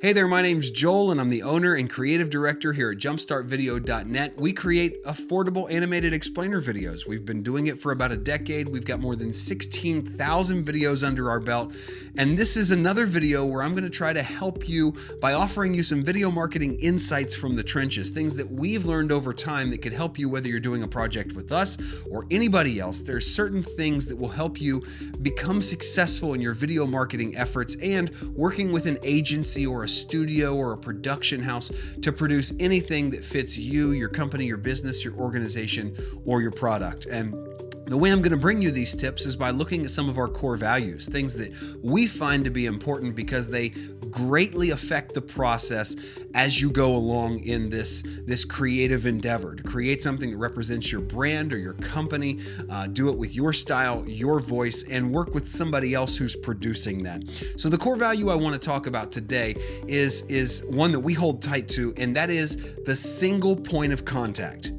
Hey there, my name's Joel, and I'm the owner and creative director here at JumpStartVideo.net. We create affordable animated explainer videos. We've been doing it for about a decade. We've got more than 16,000 videos under our belt, and this is another video where I'm going to try to help you by offering you some video marketing insights from the trenches, things that we've learned over time that could help you whether you're doing a project with us or anybody else. There's certain things that will help you become successful in your video marketing efforts and working with an agency or a studio or a production house to produce anything that fits you, your company, your business, your organization, or your product. And the way I'm going to bring you these tips is by looking at some of our core values, things that we find to be important because they greatly affect the process as you go along in this creative endeavor to create something that represents your brand or your company. Do it with your style, your voice, and work with somebody else who's producing that. So the core value I want to talk about today is one that we hold tight to, and that is the single point of contact.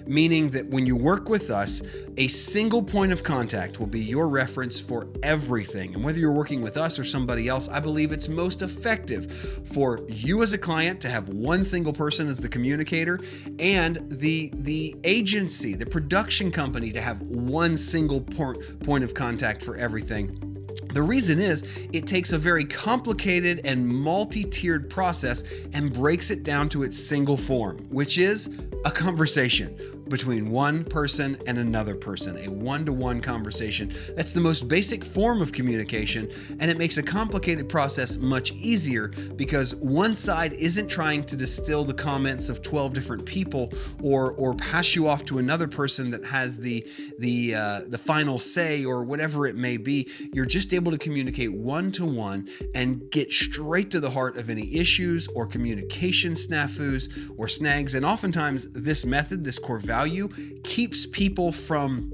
Meaning that when you work with us, a single point of contact will be your reference for everything. And whether you're working with us or somebody else, I believe it's most effective for you as a client to have one single person as the communicator, and the agency, the production company, to have one single point of contact for everything. The reason is it takes a very complicated and multi-tiered process and breaks it down to its single form, which is a conversation between one person and another person, a one-to-one conversation. That's the most basic form of communication, and it makes a complicated process much easier because one side isn't trying to distill the comments of 12 different people or pass you off to another person that has the final say or whatever it may be. You're just able to communicate one-to-one and get straight to the heart of any issues or communication snafus or snags. And oftentimes this method, this core value, keeps people from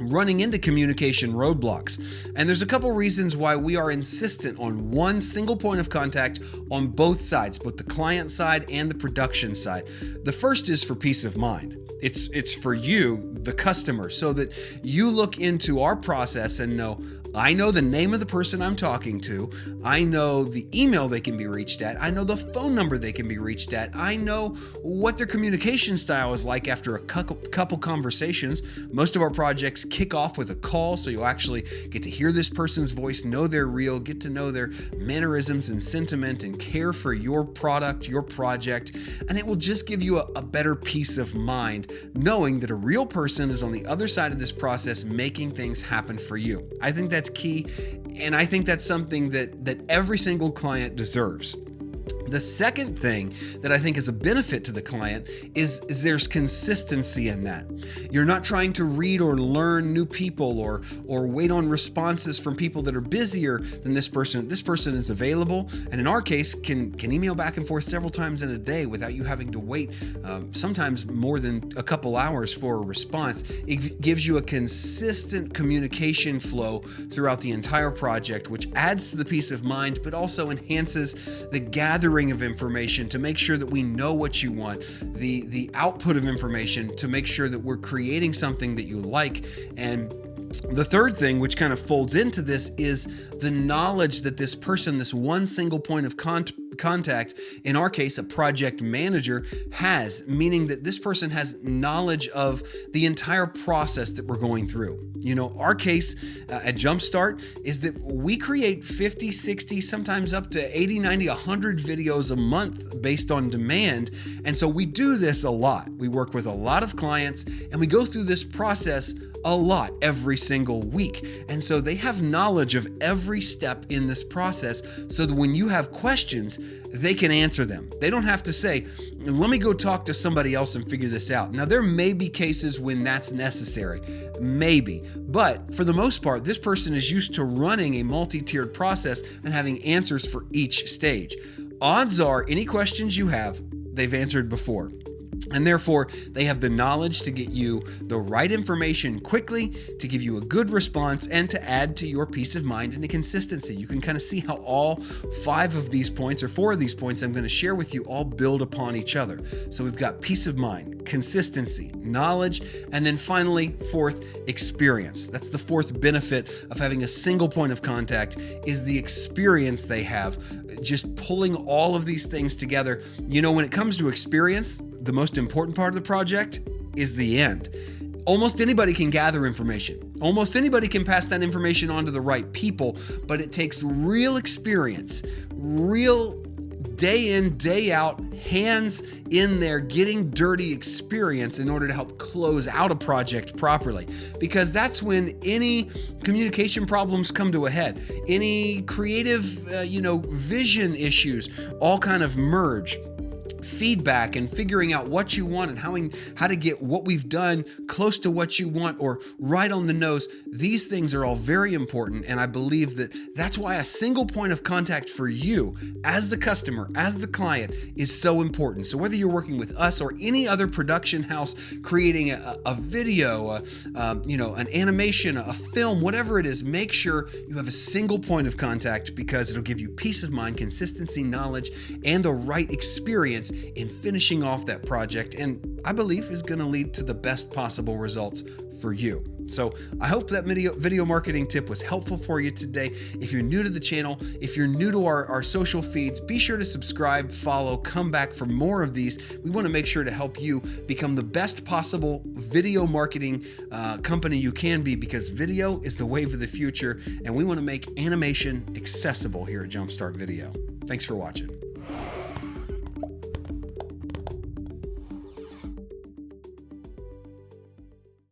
running into communication roadblocks. And there's a couple reasons why we are insistent on one single point of contact on both sides, both the client side and the production side. The first is for peace of mind. It's for you, the customer, so that you look into our process and know, I know the name of the person I'm talking to. I know the email they can be reached at. I know the phone number they can be reached at. I know what their communication style is like after a couple conversations. Most of our projects kick off with a call, so you'll actually get to hear this person's voice, know they're real, get to know their mannerisms and sentiment and care for your product, your project, and it will just give you a better peace of mind knowing that a real person is on the other side of this process making things happen for you. I think that's key, and I think that's something that every single client deserves. The second thing that I think is a benefit to the client is there's consistency in that. You're not trying to read or learn new people or wait on responses from people that are busier than this person. This person is available, and in our case, can email back and forth several times in a day without you having to wait sometimes more than a couple hours for a response. It gives you a consistent communication flow throughout the entire project, which adds to the peace of mind, but also enhances the gathering of information to make sure that we know what you want, the output of information to make sure that we're creating something that you like. And the third thing, which kind of folds into this, is the knowledge that this person, this one single point of contact, in our case, a project manager, has, meaning that this person has knowledge of the entire process that we're going through. You know, our case at JumpStart is that we create 50, 60, sometimes up to 80, 90, 100 videos a month based on demand. And so we do this a lot. We work with a lot of clients and we go through this process a lot every single week. And so they have knowledge of every step in this process so that when you have questions, they can answer them. They don't have to say, let me go talk to somebody else and figure this out. Now, there may be cases when that's necessary, maybe, but for the most part, this person is used to running a multi-tiered process and having answers for each stage. Odds are any questions you have, they've answered before. And therefore, they have the knowledge to get you the right information quickly, to give you a good response, and to add to your peace of mind and the consistency. You can kind of see how all 5 of these points, or 4 of these points I'm going to share with you, all build upon each other. So we've got peace of mind, consistency, knowledge, and then finally, 4th, experience. That's the 4th benefit of having a single point of contact, is the experience they have, just pulling all of these things together. You know, when it comes to experience, the most important part of the project is the end. Almost anybody can gather information. Almost anybody can pass that information on to the right people, but it takes real experience, real day in, day out, hands in there, getting dirty experience in order to help close out a project properly. Because that's when any communication problems come to a head, any creative, vision issues all kind of merge. Feedback and figuring out what you want and how to get what we've done close to what you want or right on the nose. These things are all very important, and I believe that's why a single point of contact for you as the customer, as the client, is so important. So whether you're working with us or any other production house creating a video, an animation, a film, whatever it is, make sure you have a single point of contact, because it'll give you peace of mind, consistency, knowledge, and the right experience in finishing off that project, and I believe is going to lead to the best possible results for you. So I hope that video marketing tip was helpful for you today. If you're new to the channel, if you're new to our social feeds, be sure to subscribe, follow, come back for more of these. We want to make sure to help you become the best possible video marketing company you can be, because video is the wave of the future, and we want to make animation accessible here at JumpStart Video. Thanks for watching.